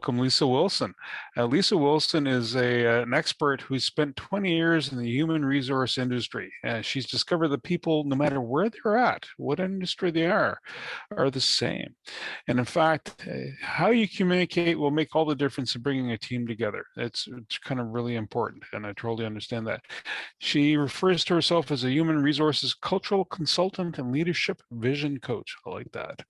welcome Lisa Wilson. Lisa Wilson is an expert who spent 20 years in the human resource industry. She's discovered that people, no matter where they're at, what industry they are the same. And in fact, how you communicate will make all the difference in bringing a team together. It's kind of really important, and I totally understand that. She refers to herself as a human resources cultural consultant and leadership vision coach. I like that.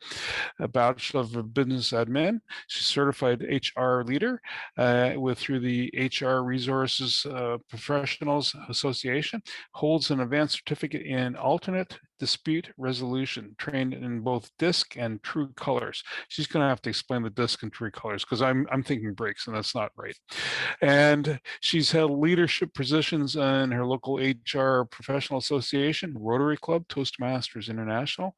A Bachelor of Business Admin. She's certified HR leader through the HR Resources Professionals Association. Holds an advanced certificate in alternate dispute resolution, trained in both DISC and true colors. She's going to have to explain the DISC and true colors because I'm thinking breaks, and that's not right. And she's held leadership positions in her local HR professional association, Rotary Club, Toastmasters International,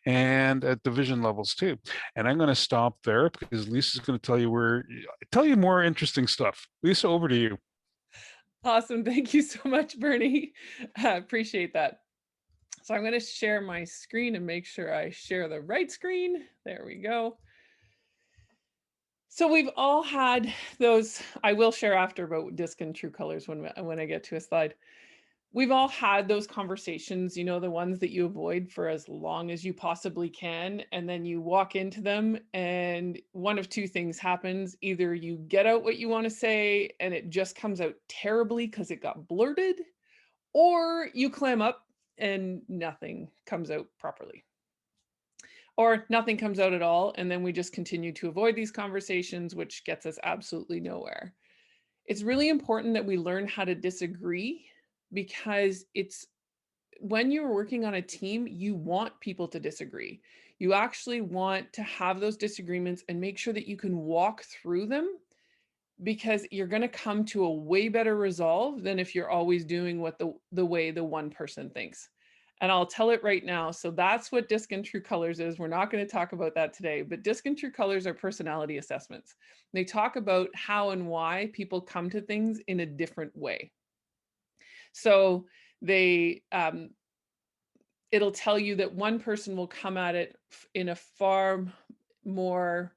and at division levels too. And I'm going to stop there because Lisa's going to tell you more interesting stuff. Lisa, over to you. Awesome. Thank you so much, Bernie. I appreciate that. So I'm going to share my screen and make sure I share the right screen. There we go. So we've all had those, I will share after about DISC and true colors when I get to a slide. We've all had those conversations, you know, the ones that you avoid for as long as you possibly can, and then you walk into them and one of two things happens. Either you get out what you want to say and it just comes out terribly because it got blurted, or you clam up and nothing comes out properly. Or nothing comes out at all, and then we just continue to avoid these conversations, which gets us absolutely nowhere. It's really important that we learn how to disagree, because it's when you're working on a team, you want people to disagree. You actually want to have those disagreements and make sure that you can walk through them, because you're going to come to a way better resolve than if you're always doing what the way the one person thinks. And I'll tell it right now. So that's what DISC and true colors is. We're not going to talk about that today, but DISC and true colors are personality assessments. They talk about how and why people come to things in a different way. So they, it'll tell you that one person will come at it in a far more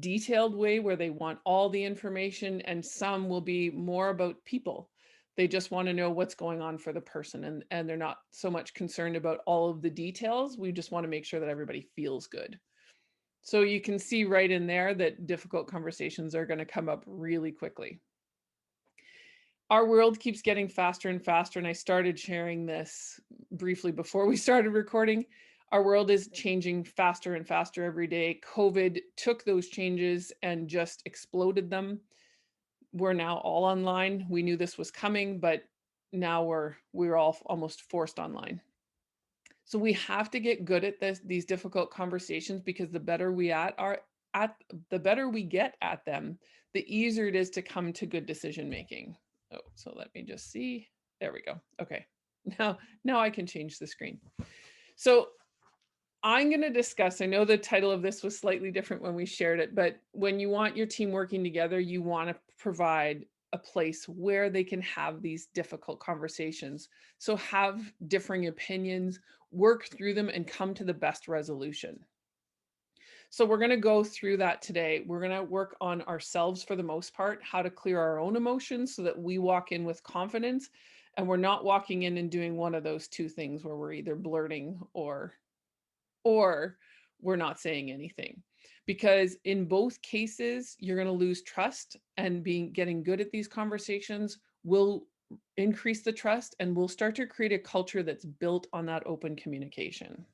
detailed way where they want all the information, and some will be more about people. They just want to know what's going on for the person, and they're not so much concerned about all of the details. We just want to make sure that everybody feels good. So you can see right in there that difficult conversations are going to come up really quickly. Our world keeps getting faster and faster, and I started sharing this briefly before we started recording. Our world is changing faster and faster every day. COVID took those changes and just exploded them. We're now all online. We knew this was coming, but now we're all almost forced online. So we have to get good at these difficult conversations, because the better we the better we get at them, the easier it is to come to good decision making. Oh, so let me just see. There we go. Okay. Now I can change the screen. So I'm going to discuss, I know the title of this was slightly different when we shared it, but when you want your team working together, you want to provide a place where they can have these difficult conversations. So have differing opinions, work through them, and come to the best resolution. So we're going to go through that today. We're going to work on ourselves for the most part, how to clear our own emotions so that we walk in with confidence, and we're not walking in and doing one of those two things where we're either blurting or we're not saying anything. Because in both cases, you're going to lose trust, and getting good at these conversations will increase the trust, and we'll start to create a culture that's built on that open communication.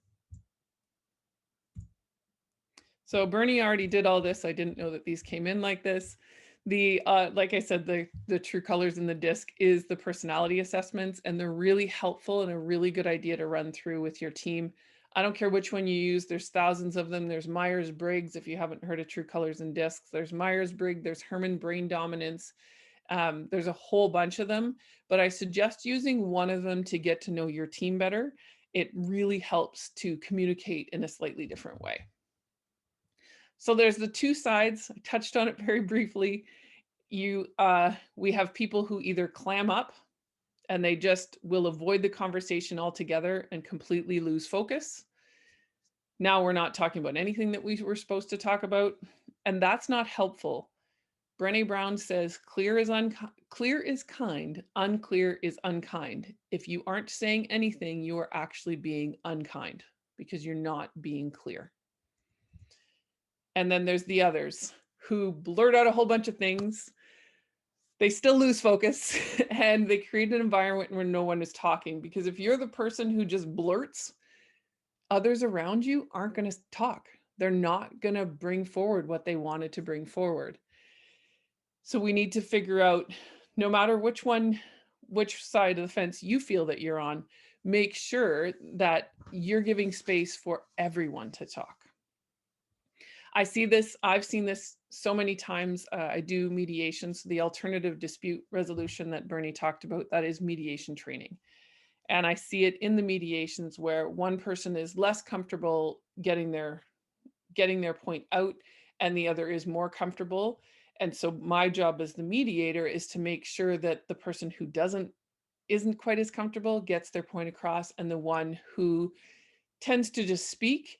So Bernie already did all this. I didn't know that these came in like this. Like I said, the true colors in the DISC is the personality assessments, and they're really helpful and a really good idea to run through with your team. I don't care which one you use. There's thousands of them. There's Myers-Briggs. If you haven't heard of true colors and DISCs, there's Myers-Briggs, there's Herman brain dominance. There's a whole bunch of them, but I suggest using one of them to get to know your team better. It really helps to communicate in a slightly different way. So there's the two sides. I touched on it very briefly. We have people who either clam up and they just will avoid the conversation altogether and completely lose focus. Now we're not talking about anything that we were supposed to talk about, and that's not helpful. Brené Brown says, clear is kind, unclear is unkind. If you aren't saying anything, you are actually being unkind because you're not being clear. And then there's the others who blurt out a whole bunch of things. They still lose focus and they create an environment where no one is talking, because if you're the person who just blurts, others around you aren't going to talk. They're not going to bring forward what they wanted to bring forward. So we need to figure out, no matter which side of the fence you feel that you're on, make sure that you're giving space for everyone to talk. I've seen this so many times. I do mediations, the alternative dispute resolution that Bernie talked about, that is mediation training. And I see it in the mediations where one person is less comfortable getting their point out and the other is more comfortable. And so my job as the mediator is to make sure that the person who isn't quite as comfortable gets their point across, and the one who tends to just speak,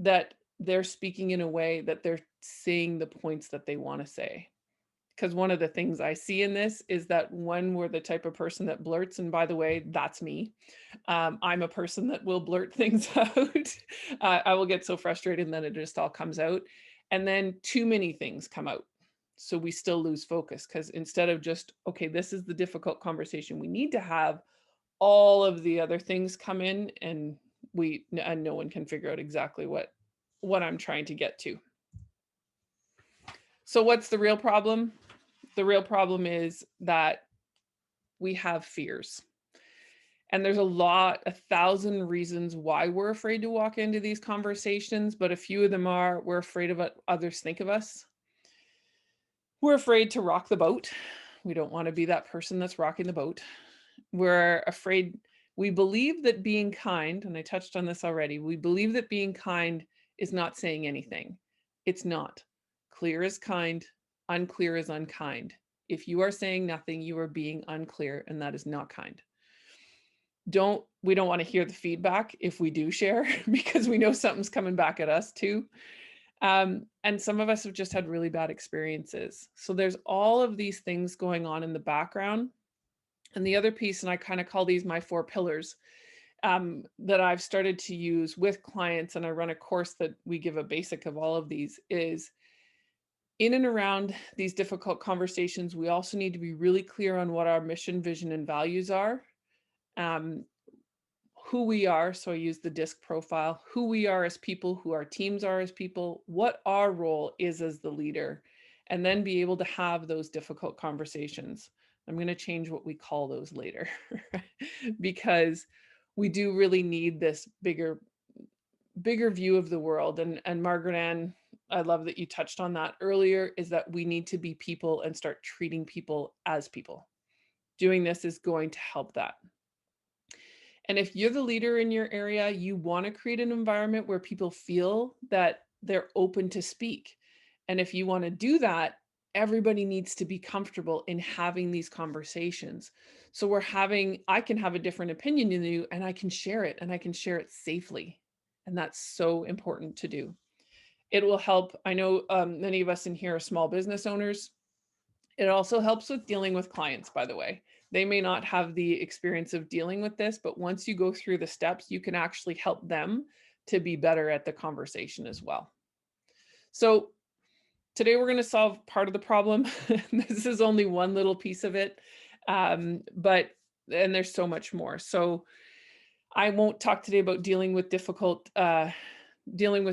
that they're speaking in a way that they're saying the points that they want to say. Because one of the things I see in this is that when we're the type of person that blurts, and by the way, that's me. I'm a person that will blurt things out. I will get so frustrated and then it just all comes out. And then too many things come out. So we still lose focus, because instead of just, okay, this is the difficult conversation we need to have, all of the other things come in and no one can figure out exactly what I'm trying to get to. So what's the real problem? The real problem is that we have fears. And there's 1,000 reasons why we're afraid to walk into these conversations, but a few of them are, we're afraid of what others think of us. We're afraid to rock the boat. We don't want to be that person that's rocking the boat. We're afraid, we believe that being kind, and I touched on this already, we believe that being kind is not saying anything. It's not. Clear is kind, unclear is unkind. If you are saying nothing, you are being unclear, and that is not kind. We don't want to hear the feedback if we do share, because we know something's coming back at us too. And some of us have just had really bad experiences. So there's all of these things going on in the background. And the other piece, and I kind of call these my 4 pillars, that I've started to use with clients, and I run a course that we give a basic of all of these, is in and around these difficult conversations, we also need to be really clear on what our mission, vision, and values are. Who we are, so I use the DISC profile, who we are as people, who our teams are as people, what our role is as the leader, and then be able to have those difficult conversations. I'm going to change what we call those later, because we do really need this bigger view of the world. And Margaret Ann, I love that you touched on that earlier, is that we need to be people and start treating people as people. Doing this is going to help that. And if you're the leader in your area, you want to create an environment where people feel that they're open to speak. And if you want to do that, everybody needs to be comfortable in having these conversations. So I can have a different opinion than you, and I can share it, and I can share it safely. And that's so important to do. It will help. I know many of us in here are small business owners. It also helps with dealing with clients, by the way. They may not have the experience of dealing with this, but once you go through the steps, you can actually help them to be better at the conversation as well. So today we're going to solve part of the problem. This is only one little piece of it, and there's so much more. So I won't talk today about dealing with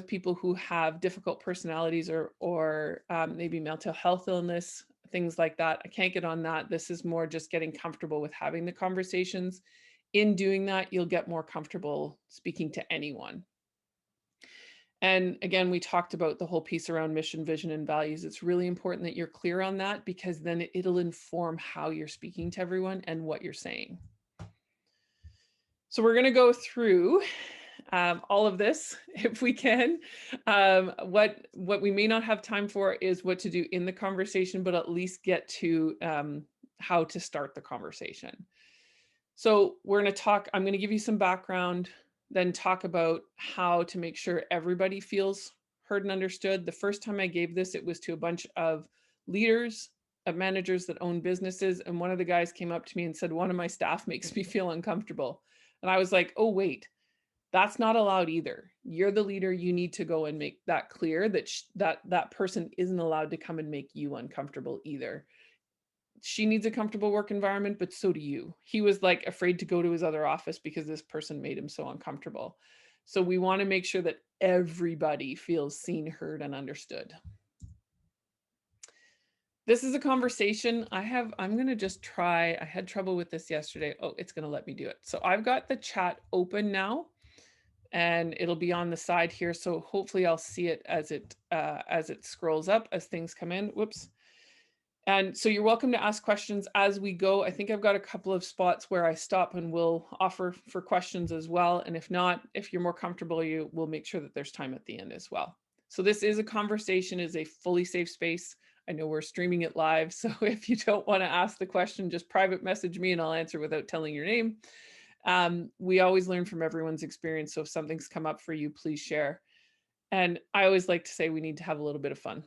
people who have difficult personalities or maybe mental health illness, things like that. I can't get on that. This is more just getting comfortable with having the conversations. In doing that, you'll get more comfortable speaking to anyone. And again, we talked about the whole piece around mission, vision, and values. It's really important that you're clear on that, because then it'll inform how you're speaking to everyone and what you're saying. So we're going to go through all of this if we can. What we may not have time for is what to do in the conversation, but at least get to how to start the conversation. So we're going to talk, I'm going to give you some background, then talk about how to make sure everybody feels heard and understood. The first time I gave this, it was to a bunch of leaders, managers that own businesses. And one of the guys came up to me and said, one of my staff makes me feel uncomfortable. And I was like, oh, wait, that's not allowed either. You're the leader. You need to go and make that clear that that person isn't allowed to come and make you uncomfortable either. She needs a comfortable work environment, but so do you. He was like afraid to go to his other office because this person made him so uncomfortable. So we want to make sure that everybody feels seen, heard, and understood. This is a conversation I'm going to just try. I had trouble with this yesterday. Oh, it's going to let me do it. So I've got the chat open now and it'll be on the side here. So hopefully I'll see it as it scrolls up as things come in. Whoops. And so you're welcome to ask questions as we go. I think I've got a couple of spots where I stop and will offer for questions as well. And if not, if you're more comfortable, we'll make sure that there's time at the end as well. So this is a conversation, is a fully safe space. I know we're streaming it live. So if you don't want to ask the question, just private message me and I'll answer without telling your name. We always learn from everyone's experience. So if something's come up for you, please share. And I always like to say we need to have a little bit of fun.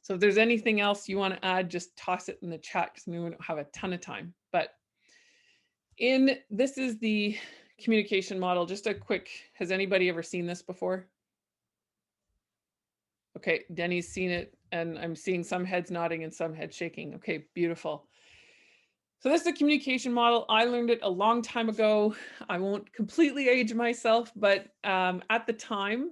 So if there's anything else you want to add, just toss it in the chat because we don't have a ton of time. But this is the communication model. Just a quick, has anybody ever seen this before? Okay, Denny's seen it and I'm seeing some heads nodding and some heads shaking. Okay, beautiful. So this is a communication model. I learned it a long time ago. I won't completely age myself, but at the time,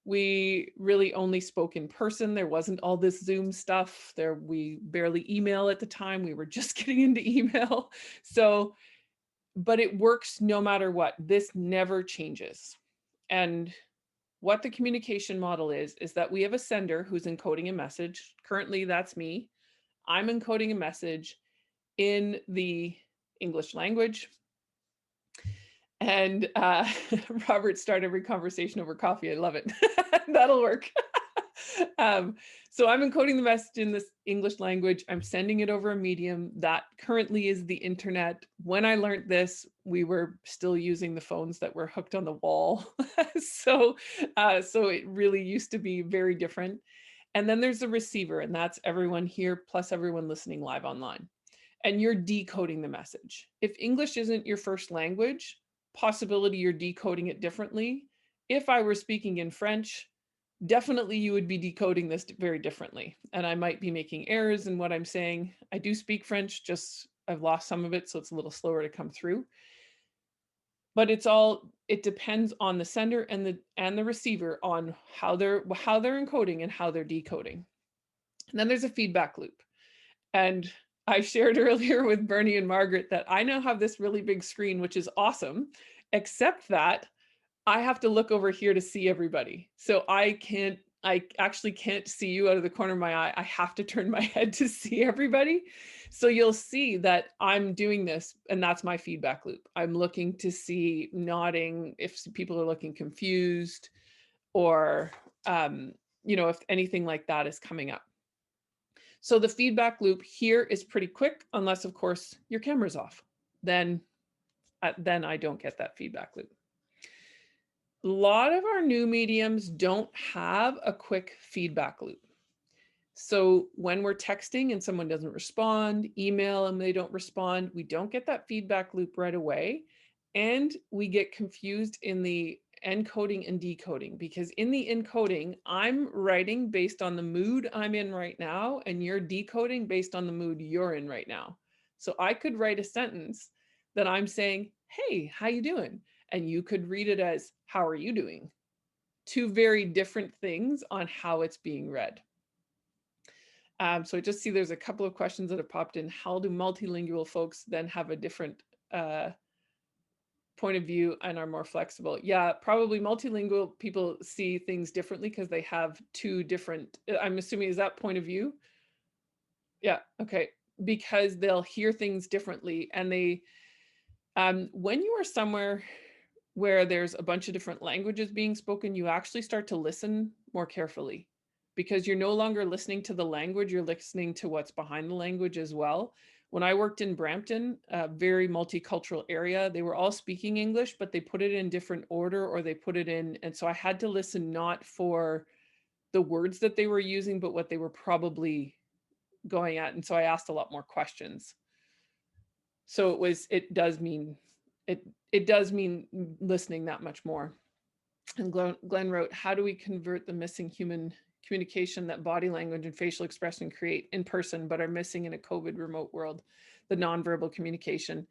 we really only spoke in person. There wasn't all this Zoom stuff. We barely email at the time. We were just getting into email. So, but it works no matter what. This never changes. And what the communication model is that we have a sender who's encoding a message. Currently, that's me. I'm encoding a message in the English language. And Robert started every conversation over coffee. I love it. That'll work. So I'm encoding the message in this English language. I'm sending it over a medium that currently is the internet. When I learned this, we were still using the phones that were hooked on the wall. So it really used to be very different. And then there's the receiver, and that's everyone here plus everyone listening live online. And you're decoding the message. If English isn't your first language, possibility you're decoding it differently. If I were speaking in French, definitely you would be decoding this very differently. And I might be making errors in what I'm saying. I do speak French, just I've lost some of it, so it's a little slower to come through. But it depends on the sender and the receiver on how they're encoding and how they're decoding. And then there's a feedback loop. And I shared earlier with Bernie and Margaret that I now have this really big screen, which is awesome, except that I have to look over here to see everybody. So I actually can't see you out of the corner of my eye. I have to turn my head to see everybody. So you'll see that I'm doing this, and that's my feedback loop. I'm looking to see nodding if people are looking confused, or if anything like that is coming up. So the feedback loop here is pretty quick, unless of course your camera's off. Then I don't get that feedback loop. A lot of our new mediums don't have a quick feedback loop. So when we're texting and someone doesn't respond, email and they don't respond, we don't get that feedback loop right away. And we get confused in the encoding and decoding, because in the encoding, I'm writing based on the mood I'm in right now, and you're decoding based on the mood you're in right now. So I could write a sentence that I'm saying, hey, how you doing? And you could read it as, how are you doing? Two very different things on how it's being read. So I just see there's a couple of questions that have popped in. How do multilingual folks then have a different point of view and are more flexible? Yeah, probably multilingual people see things differently because they have two different, I'm assuming, is that point of view? Yeah, okay. Because they'll hear things differently, and when you are somewhere where there's a bunch of different languages being spoken, you actually start to listen more carefully, because you're no longer listening to the language, you're listening to what's behind the language as well. When I worked in Brampton, a very multicultural area, they were all speaking English, but they put it in different order, or they put it in, and so I had to listen not for the words that they were using, but what they were probably going at. And so I asked a lot more questions. So it does mean listening that much more. And Glenn wrote, how do we convert the missing human communication that body language and facial expression create in person, but are missing in a COVID remote world, the nonverbal communication?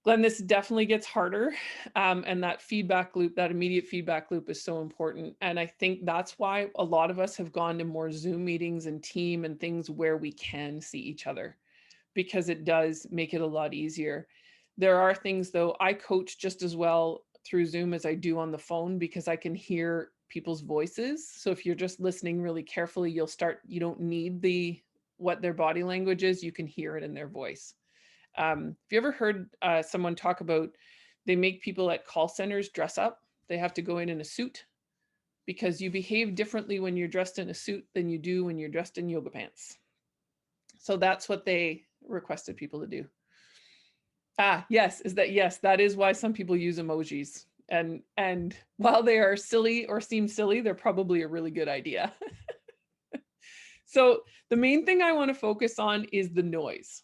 Glenn, this definitely gets harder. And that feedback loop, that immediate feedback loop is so important. And I think that's why a lot of us have gone to more Zoom meetings and team and things where we can see each other, because it does make it a lot easier. There are things, though, I coach just as well through Zoom as I do on the phone, because I can hear people's voices. So if you're just listening really carefully, you don't need what their body language is, you can hear it in their voice. Have you ever heard someone talk about, they make people at call centers dress up? They have to go in a suit because you behave differently when you're dressed in a suit than you do when you're dressed in yoga pants. So that's what they requested people to do. Yes, that is why some people use emojis. And while they are silly or seem silly, they're probably a really good idea. So the main thing I want to focus on is the noise.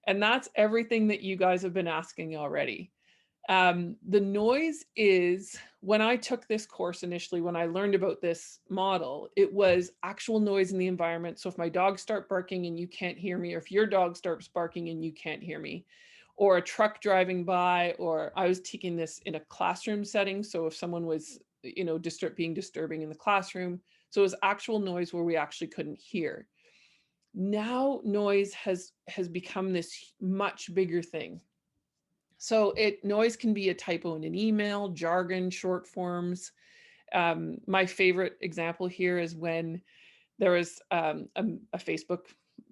And that's everything that you guys have been asking already. The noise is, when I took this course initially, when I learned about this model, it was actual noise in the environment. So if my dogs start barking and you can't hear me, or if your dog starts barking and you can't hear me, or a truck driving by, or I was taking this in a classroom setting. So if someone was, being disturbing in the classroom, so it was actual noise where we actually couldn't hear. Now noise has become this much bigger thing. So noise can be a typo in an email, jargon, short forms. My favorite example here is when there was a Facebook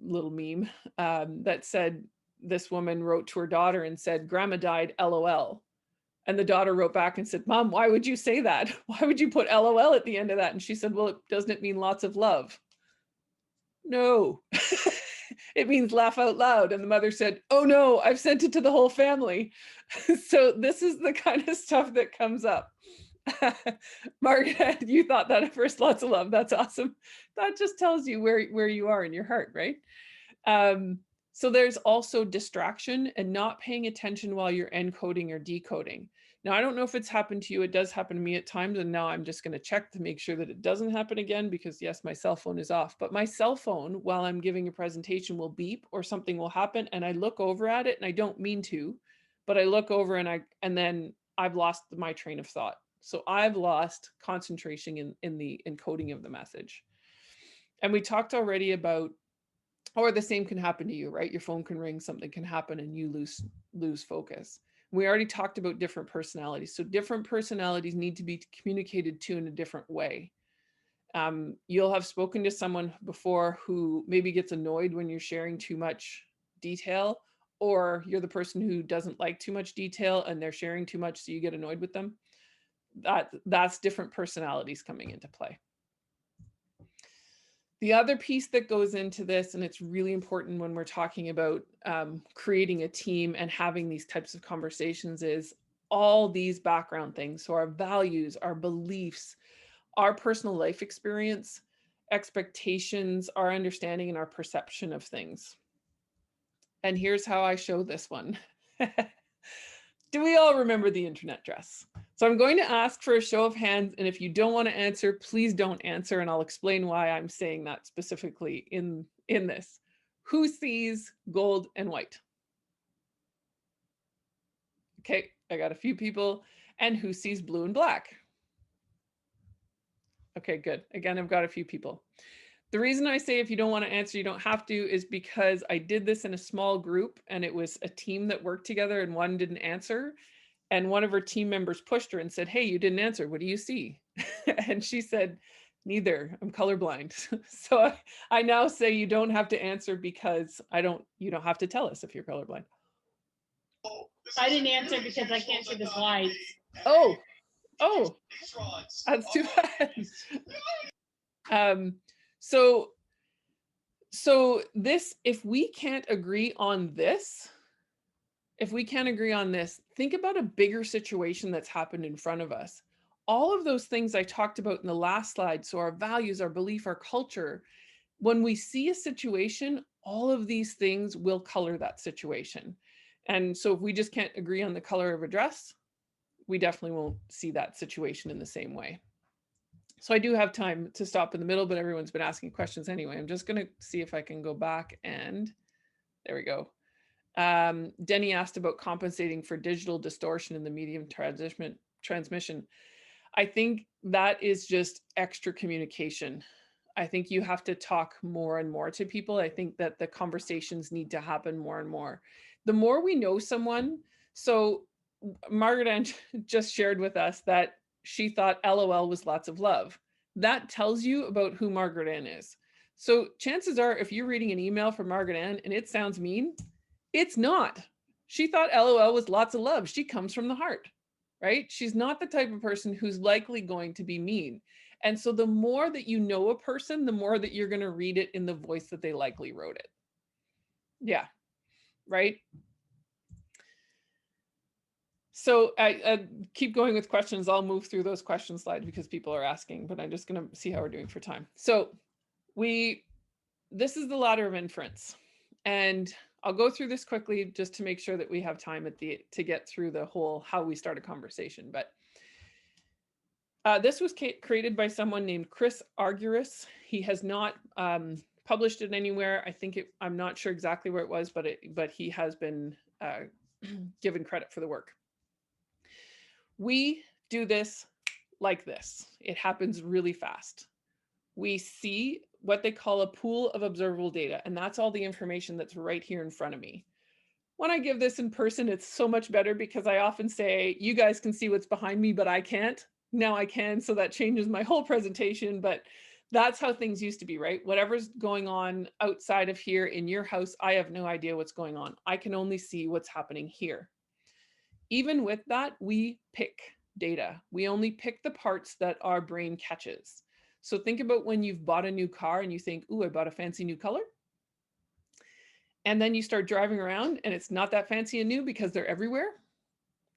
little meme that said, this woman wrote to her daughter and said, "Grandma died, LOL." And the daughter wrote back and said, "Mom, why would you say that? Why would you put LOL at the end of that?" And she said, "Well, doesn't it mean lots of love?" No, it means laugh out loud. And the mother said, "Oh no, I've sent it to the whole family." So this is the kind of stuff that comes up. Margaret, you thought that at first, lots of love. That's awesome. That just tells you where you are in your heart, right? So there's also distraction and not paying attention while you're encoding or decoding. Now, I don't know if it's happened to you. It does happen to me at times. And now I'm just going to check to make sure that it doesn't happen again, because yes, my cell phone is off. But my cell phone, while I'm giving a presentation, will beep or something will happen. And I look over at it, and I don't mean to, but I look over and then I've lost my train of thought. So I've lost concentration in the encoding of the message. And we talked already about, or the same can happen to you, right? Your phone can ring, something can happen, and you lose focus. We already talked about different personalities. So different personalities need to be communicated to in a different way. You'll have spoken to someone before who maybe gets annoyed when you're sharing too much detail, or you're the person who doesn't like too much detail and they're sharing too much, so you get annoyed with them. That's different personalities coming into play. The other piece that goes into this, and it's really important when we're talking about creating a team and having these types of conversations, is all these background things. So our values, our beliefs, our personal life experience, expectations, our understanding, and our perception of things. And here's how I show this one. Do we all remember the internet dress? So I'm going to ask for a show of hands, and if you don't want to answer, please don't answer, and I'll explain why I'm saying that specifically in this. Who sees gold and white? Okay, I got a few people. And who sees blue and black? Okay, good. Again, I've got a few people. The reason I say if you don't want to answer, you don't have to, is because I did this in a small group, and it was a team that worked together, and one didn't answer. And one of her team members pushed her and said, "Hey, you didn't answer. What do you see?" And she said, "Neither. I'm colorblind." So I now say you don't have to answer, because you don't have to tell us if you're colorblind. I didn't answer because I can't see the slides. Oh, that's too bad. So this, if we can't agree on this, think about a bigger situation that's happened in front of us. All of those things I talked about in the last slide, so our values, our belief, our culture, when we see a situation, all of these things will color that situation. And so if we just can't agree on the color of a dress, we definitely won't see that situation in the same way. So I do have time to stop in the middle, but everyone's been asking questions anyway. I'm just going to see if I can go back, and there we go. Denny asked about compensating for digital distortion in the medium transmission. I think that is just extra communication. I think you have to talk more and more to people. I think that the conversations need to happen more and more. The more we know someone, so Margaret Ann just shared with us that she thought LOL was lots of love. That tells you about who Margaret Ann is. So chances are, if you're reading an email from Margaret Ann and it sounds mean, it's not. She thought LOL was lots of love. She comes from the heart, right? She's not the type of person who's likely going to be mean. And so the more that you know a person, the more that you're going to read it in the voice that they likely wrote it. Yeah, right? So I keep going with questions. I'll move through those question slides because people are asking, but I'm just going to see how we're doing for time. So this is the ladder of inference. And I'll go through this quickly just to make sure that we have time to get through the whole how we start a conversation. But this was created by someone named Chris Arguris. He has not published it anywhere. I'm not sure exactly where it was, but he has been given credit for the work. We do this like this. It happens really fast. We see what they call a pool of observable data, and that's all the information that's right here in front of me. When I give this in person, it's so much better because I often say, you guys can see what's behind me, but I can't. Now I can, so that changes my whole presentation, but that's how things used to be, right? Whatever's going on outside of here in your house, I have no idea what's going on. I can only see what's happening here. Even with that, we pick data. We only pick the parts that our brain catches. So think about when you've bought a new car and you think, ooh, I bought a fancy new color. And then you start driving around and it's not that fancy and new because they're everywhere.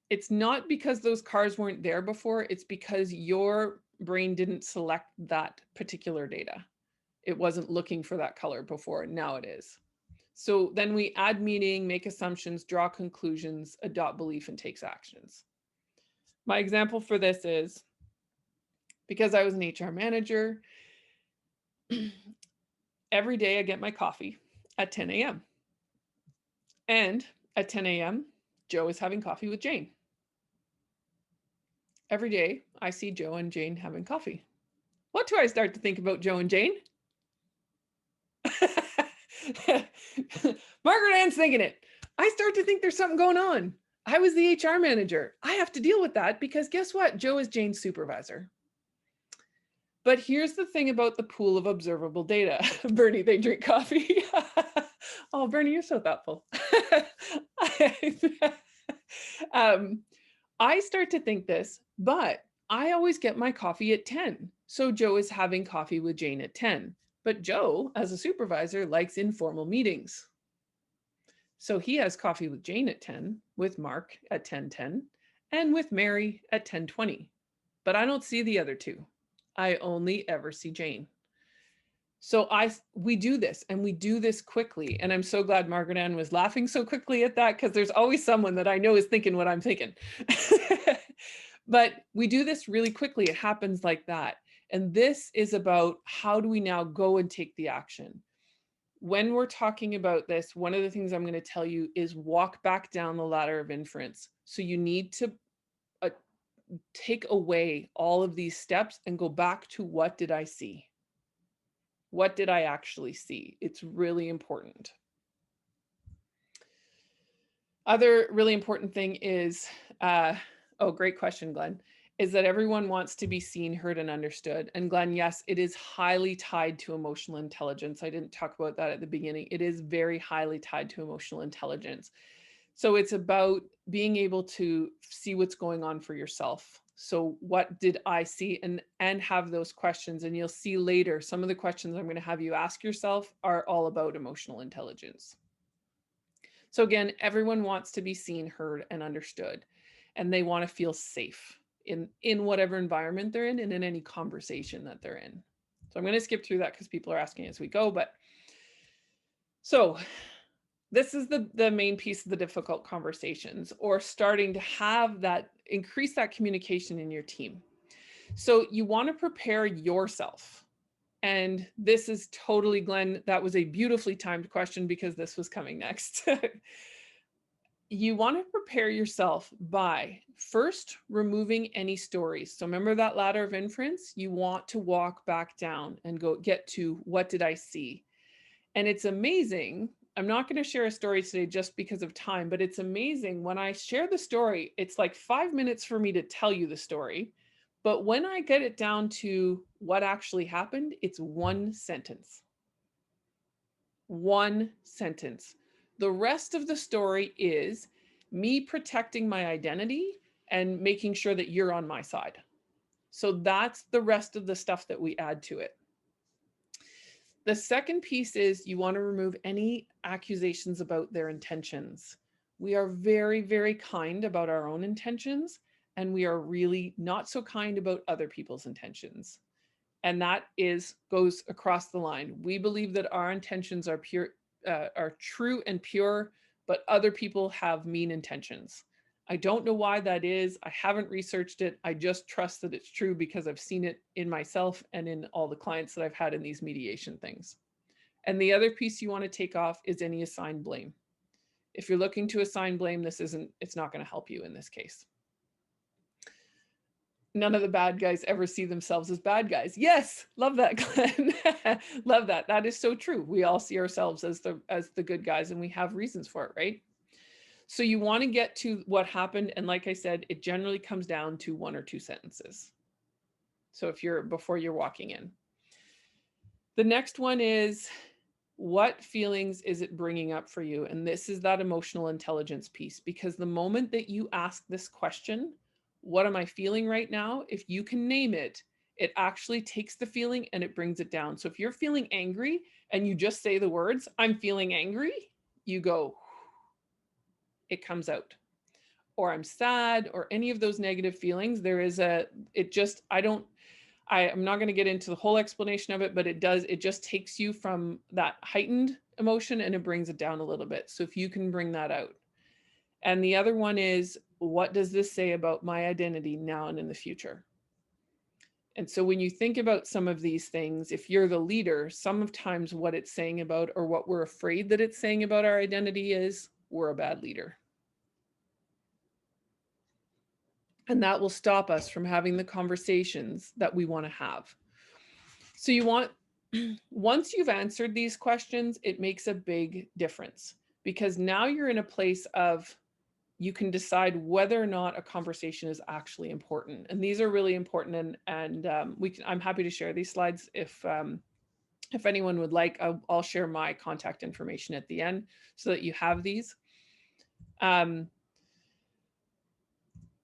It's not because those cars weren't there before. It's because your brain didn't select that particular data. It wasn't looking for that color before. Now it is. So then we add meaning, make assumptions, draw conclusions, adopt belief, and takes actions. My example for this is, because I was an HR manager, every day I get my coffee at 10 a.m. And at 10 a.m., Joe is having coffee with Jane. Every day I see Joe and Jane having coffee. What do I start to think about Joe and Jane? Margaret Ann's thinking it. I start to think there's something going on. I was the HR manager. I have to deal with that because guess what? Joe is Jane's supervisor. But here's the thing about the pool of observable data. Bernie, they drink coffee. Oh, Bernie, you're so thoughtful. I start to think this, but I always get my coffee at 10. So Joe is having coffee with Jane at 10. But Joe, as a supervisor, likes informal meetings. So he has coffee with Jane at 10, with Mark at 10:10, and with Mary at 10:20. But I don't see the other two. I only ever see Jane. So we do this, and we do this quickly. And I'm so glad Margaret Ann was laughing so quickly at that, because there's always someone that I know is thinking what I'm thinking. But we do this really quickly. It happens like that. And this is about how do we now go and take the action? When we're talking about this, one of the things I'm going to tell you is walk back down the ladder of inference. So you need to take away all of these steps and go back to, what did I see? What did I actually see? It's really important. Other really important thing is, oh, great question, Glenn, is that everyone wants to be seen, heard, and understood. And Glenn, yes, it is highly tied to emotional intelligence. I didn't talk about that at the beginning. It is very highly tied to emotional intelligence. So it's about being able to see what's going on for yourself. So what did I see? And have those questions. And you'll see later, some of the questions I'm going to have you ask yourself are all about emotional intelligence. So again, everyone wants to be seen, heard, and understood. And they want to feel safe in whatever environment they're in and in any conversation that they're in. So I'm going to skip through that because people are asking as we go. But so this is the main piece of the difficult conversations, or starting to have that, increase that communication in your team. So you want to prepare yourself. And this is totally, Glenn, that was a beautifully timed question because this was coming next. You want to prepare yourself by first removing any stories. So remember that ladder of inference, you want to walk back down and go get to what did I see? And it's amazing. I'm not going to share a story today just because of time, but it's amazing when I share the story, it's like 5 minutes for me to tell you the story. But when I get it down to what actually happened, it's one sentence. One sentence. The rest of the story is me protecting my identity and making sure that you're on my side. So that's the rest of the stuff that we add to it. The second piece is you want to remove any accusations about their intentions. We are very, very kind about our own intentions, and we are really not so kind about other people's intentions. And that goes across the line. We believe that our intentions are pure, are true and pure, but other people have mean intentions. I don't know why that is. I haven't researched it. I just trust that it's true because I've seen it in myself and in all the clients that I've had in these mediation things. And the other piece you want to take off is any assigned blame. If you're looking to assign blame, it's not going to help you in this case. None of the bad guys ever see themselves as bad guys. Yes, love that, Glenn. Love that. That is so true. We all see ourselves as the good guys, and we have reasons for it, right? So you want to get to what happened, and like I said, it generally comes down to 1 or 2 sentences. So before you're walking in. The next one is, what feelings is it bringing up for you? And this is that emotional intelligence piece, because the moment that you ask this question, what am I feeling right now? If you can name it, it actually takes the feeling and it brings it down. So if you're feeling angry and you just say the words, I'm feeling angry, you go, it comes out. Or I'm sad, or any of those negative feelings, I'm not going to get into the whole explanation of it, but it just takes you from that heightened emotion and it brings it down a little bit. So if you can bring that out. And the other one is, what does this say about my identity now and in the future? And so when you think about some of these things, if you're the leader, sometimes what it's saying about, or what we're afraid that it's saying about our identity is, we're a bad leader. And that will stop us from having the conversations that we want to have. So once you've answered these questions, it makes a big difference, because now you're in a place of, you can decide whether or not a conversation is actually important. And these are really important. And I'm happy to share these slides if anyone would like. I'll share my contact information at the end so that you have these. And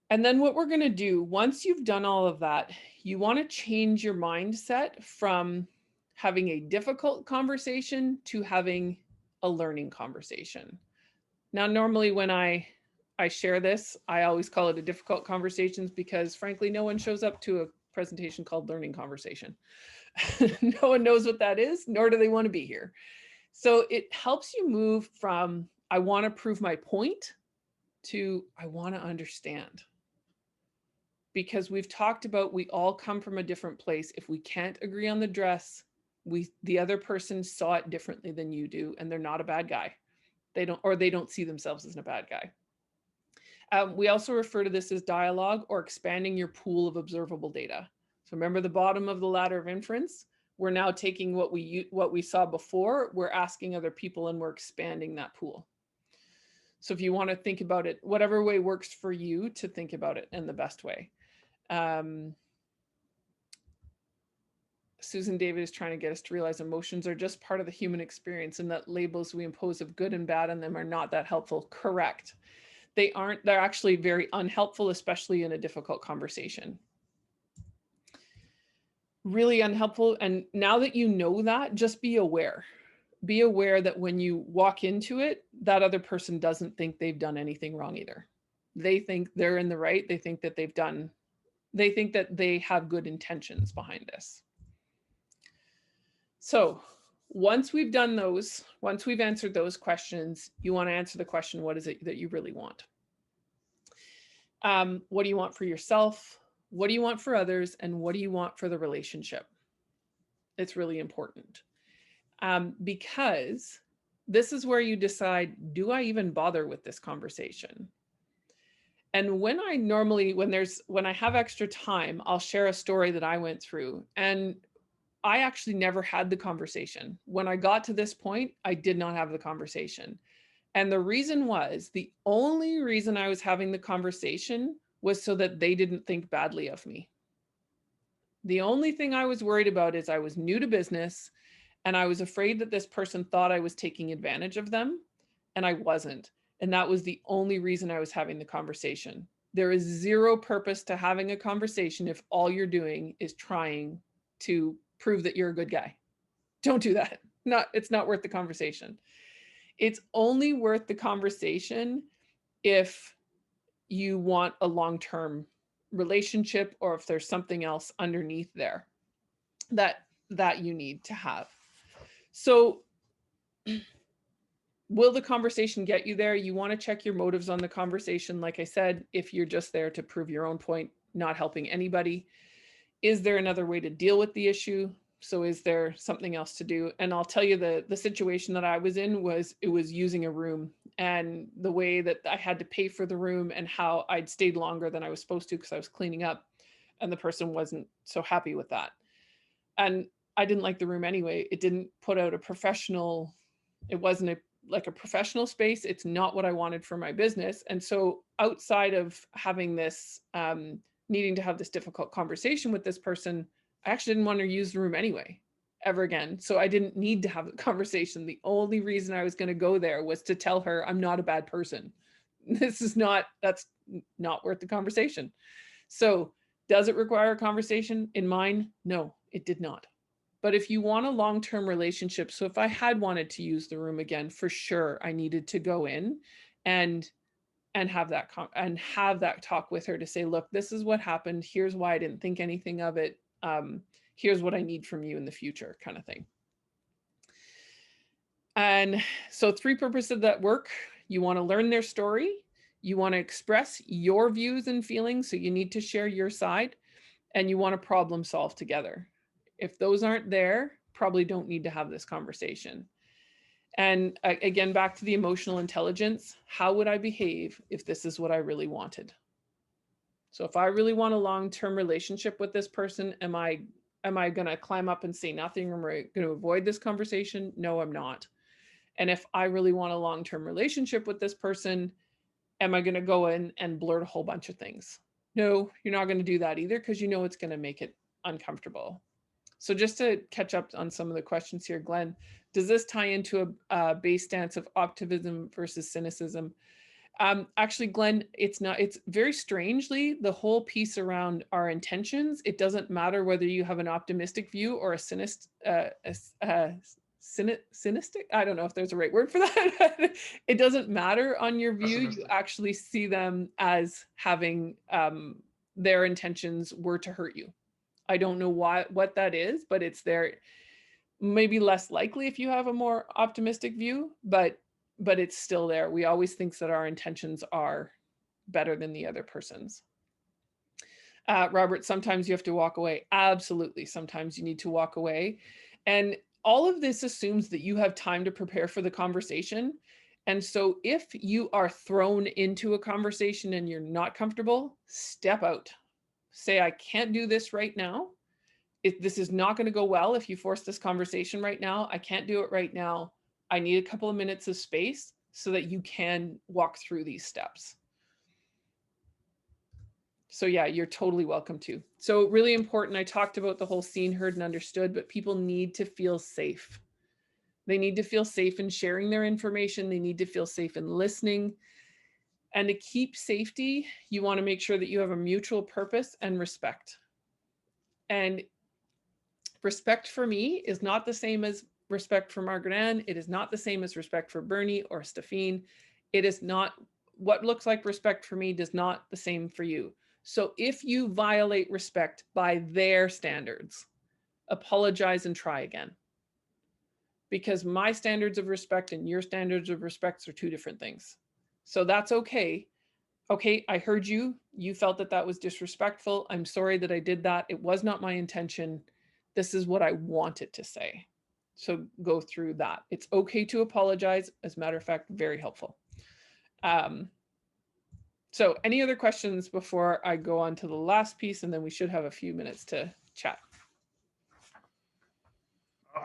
then what we're going to do, once you've done all of that, you want to change your mindset from having a difficult conversation to having a learning conversation. Now, normally when I share this, I always call it a difficult conversations, because frankly, no one shows up to a presentation called learning conversation. No one knows what that is, nor do they want to be here. So it helps you move from, I want to prove my point, to I want to understand. Because we've talked about, we all come from a different place. If we can't agree on the dress, the other person saw it differently than you do, and they're not a bad guy. They don't see themselves as a bad guy. We also refer to this as dialogue, or expanding your pool of observable data. So remember the bottom of the ladder of inference, we're now taking what we saw before, we're asking other people, and we're expanding that pool. So if you want to think about it, whatever way works for you to think about it in the best way. Susan David is trying to get us to realize emotions are just part of the human experience, and that labels we impose of good and bad on them are not that helpful. Correct. They aren't. They're actually very unhelpful, especially in a difficult conversation. Really unhelpful. And now that you know that, just be aware. Be aware that when you walk into it, that other person doesn't think they've done anything wrong either. They think they're in the right. They think that they think that they have good intentions behind this. So once we've done those, once we've answered those questions, you want to answer the question, what is it that you really want? What do you want for yourself? What do you want for others? And what do you want for the relationship? It's really important because this is where you decide, do I even bother with this conversation? And when I have extra time, I'll share a story that I went through. And I actually never had the conversation. When I got to this point, I did not have the conversation. And the reason was, the only reason I was having the conversation was so that they didn't think badly of me. The only thing I was worried about is I was new to business and I was afraid that this person thought I was taking advantage of them, and I wasn't. And that was the only reason I was having the conversation. There is zero purpose to having a conversation if all you're doing is trying to prove that you're a good guy. Don't do that. It's not worth the conversation. It's only worth the conversation if you want a long-term relationship, or if there's something else underneath there that you need to have. So will the conversation get you there? You want to check your motives on the conversation. Like I said, if you're just there to prove your own point, not helping anybody, is there another way to deal with the issue? So is there something else to do? And I'll tell you, the situation that I was in was, it was using a room, and the way that I had to pay for the room and how I'd stayed longer than I was supposed to because I was cleaning up, and the person wasn't so happy with that. And I didn't like the room anyway. It didn't put out a professional, it wasn't like a professional space. It's not what I wanted for my business. And so outside of having this, needing to have this difficult conversation with this person, I actually didn't want to use the room anyway, ever again. So I didn't need to have the conversation. The only reason I was going to go there was to tell her I'm not a bad person. That's not worth the conversation. So does it require a conversation? In mine? No, it did not. But if you want a long-term relationship, so if I had wanted to use the room again, for sure, I needed to go in and have that talk with her to say, look, this is what happened. Here's why I didn't think anything of it. Here's what I need from you in the future, kind of thing. And so 3 purposes of that work: you want to learn their story, you want to express your views and feelings, so you need to share your side, and you want to problem solve together. If those aren't there, probably don't need to have this conversation. And again, back to the emotional intelligence, how would I behave if this is what I really wanted? So if I really want a long-term relationship with this person, am I going to climb up and say nothing, or am I going to avoid this conversation? No, I'm not. And if I really want a long-term relationship with this person, am I going to go in and blurt a whole bunch of things? No, you're not going to do that either, because you know it's going to make it uncomfortable. So just to catch up on some of the questions here, Glenn, does this tie into a base stance of optimism versus cynicism? Actually, Glenn, it's not. It's very strangely, the whole piece around our intentions, it doesn't matter whether you have an optimistic view or a cynistic, I don't know if there's a right word for that. It doesn't matter on your view. You actually see them as having their intentions were to hurt you. I don't know what that is, but it's there. Maybe less likely if you have a more optimistic view, but it's still there. We always think that our intentions are better than the other person's. Robert, sometimes you have to walk away. Absolutely. Sometimes you need to walk away. And all of this assumes that you have time to prepare for the conversation. And so if you are thrown into a conversation and you're not comfortable, step out. Say, I can't do this right now. This is not going to go well if you force this conversation right now. I can't do it right now. I need a couple of minutes of space so that you can walk through these steps. So yeah, you're totally welcome to. So really important. I talked about the whole seen, heard, and understood, but people need to feel safe. They need to feel safe in sharing their information. They need to feel safe in listening. And to keep safety, you want to make sure that you have a mutual purpose and respect. And respect for me is not the same as respect for Margaret Ann. It is not the same as respect for Bernie or Stephine. It is not, what looks like respect for me does not the same for you. So if you violate respect by their standards, apologize and try again. because my standards of respect and your standards of respect are two different things. So that's okay. Okay, I heard you. You felt that that was disrespectful. I'm sorry that I did that. It was not my intention. This is what I wanted to say. So go through that. It's okay to apologize. As a matter of fact, very helpful. So any other questions before I go on to the last piece, and then we should have a few minutes to chat.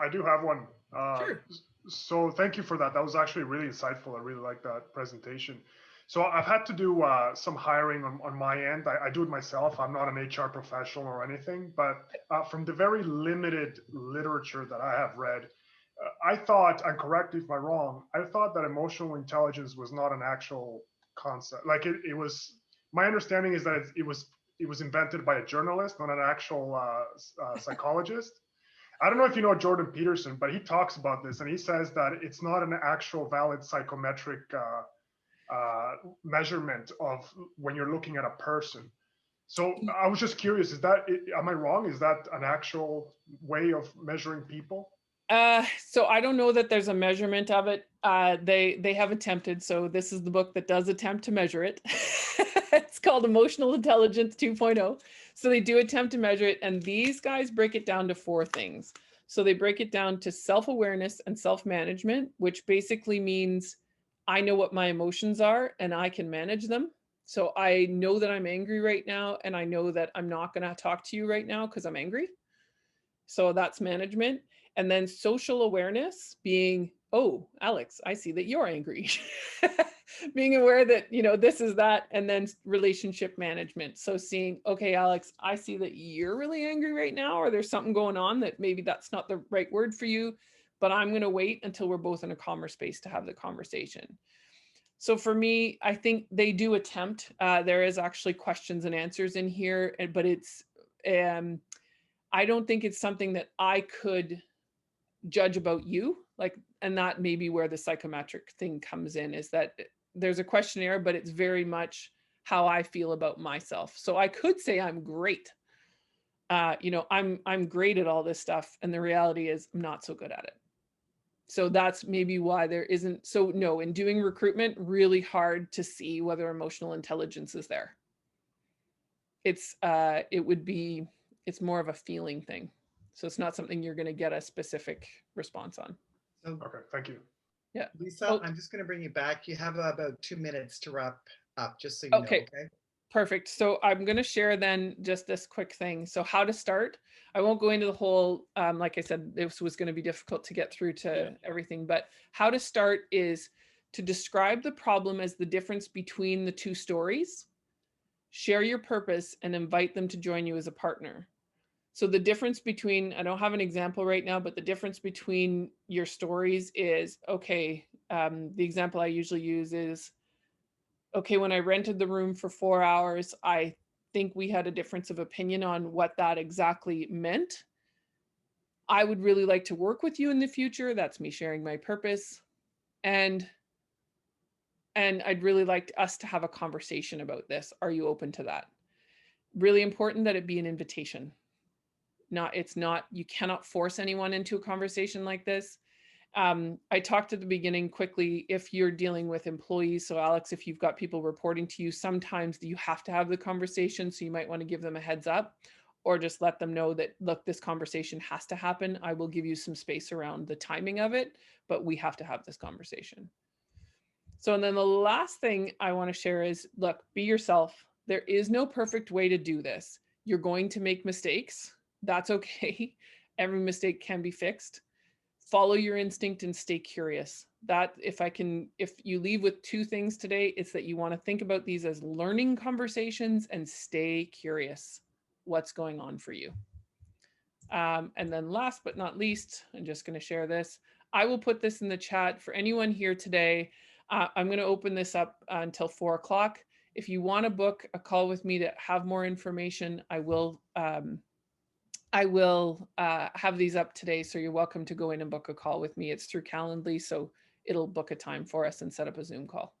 I do have one. Sure. So thank you for that. That was actually really insightful. I really like that presentation. So I've had to do some hiring on my end. I do it myself. I'm not an HR professional or anything, but from the very limited literature that I have read, I thought, and correct me if I'm wrong, I thought that emotional intelligence was not an actual concept. Like it was, my understanding is that it was invented by a journalist, not an actual psychologist. I don't know if you know Jordan Peterson, but he talks about this, and he says that it's not an actual valid psychometric measurement of when you're looking at a person. So I was just curious, am I wrong? Is that an actual way of measuring people? So I don't know that there's a measurement of it. They have attempted. So this is the book that does attempt to measure it. It's called Emotional Intelligence 2.0. So they do attempt to measure it. And these guys break it down to 4 things. So they break it down to self-awareness and self-management, which basically means I know what my emotions are and I can manage them. So I know that I'm angry right now, and I know that I'm not going to talk to you right now because I'm angry. So that's management. And then social awareness being, oh, Alex, I see that you're angry. Being aware that, you know, this is that. And then relationship management. So seeing, okay, Alex, I see that you're really angry right now, or there's something going on that maybe that's not the right word for you, but I'm going to wait until we're both in a calmer space to have the conversation. So for me, I think they do attempt. There is actually questions and answers in here, but it's, I don't think it's something that I could judge about you, like, and that may be where the psychometric thing comes in, is that there's a questionnaire, but it's very much how I feel about myself. So I could say I'm great. You know, I'm great at all this stuff, and the reality is I'm not so good at it. So that's maybe why there isn't. So no, in doing recruitment, really hard to see whether emotional intelligence is there. It's it's more of a feeling thing. So it's not something you're going to get a specific response on. So, Okay, thank you. Yeah. Lisa, Oh. I'm just going to bring you back. You have about 2 minutes to wrap up, just so you know, Okay. okay? Perfect. So I'm going to share then just this quick thing. So how to start. I won't go into the whole, like I said, this was going to be difficult to get through to everything, but how to start is to describe the problem as the difference between the 2 stories, share your purpose, and invite them to join you as a partner. So the difference between, I don't have an example right now, but the difference between your stories is, okay, the example I usually use is, okay, when I rented the room for 4 hours, I think we had a difference of opinion on what that exactly meant. I would really like to work with you in the future. That's me sharing my purpose. And I'd really like us to have a conversation about this. Are you open to that? Really important that it be an invitation. You cannot force anyone into a conversation like this. I talked at the beginning quickly, if you're dealing with employees. So Alex, if you've got people reporting to you, sometimes you have to have the conversation. So you might want to give them a heads up, or just let them know that, look, this conversation has to happen. I will give you some space around the timing of it, but we have to have this conversation. So, and then the last thing I want to share is, look, be yourself. There is no perfect way to do this. You're going to make mistakes. That's okay. Every mistake can be fixed. Follow your instinct and stay curious. That if you leave with 2 things today, it's that you want to think about these as learning conversations and stay curious. What's going on for you? And then last but not least, I'm just going to share this. I will put this in the chat for anyone here today. I'm going to open this up until 4 o'clock. If you want to book a call with me to have more information, I will have these up today. So you're welcome to go in and book a call with me. It's through Calendly, so it'll book a time for us and set up a Zoom call.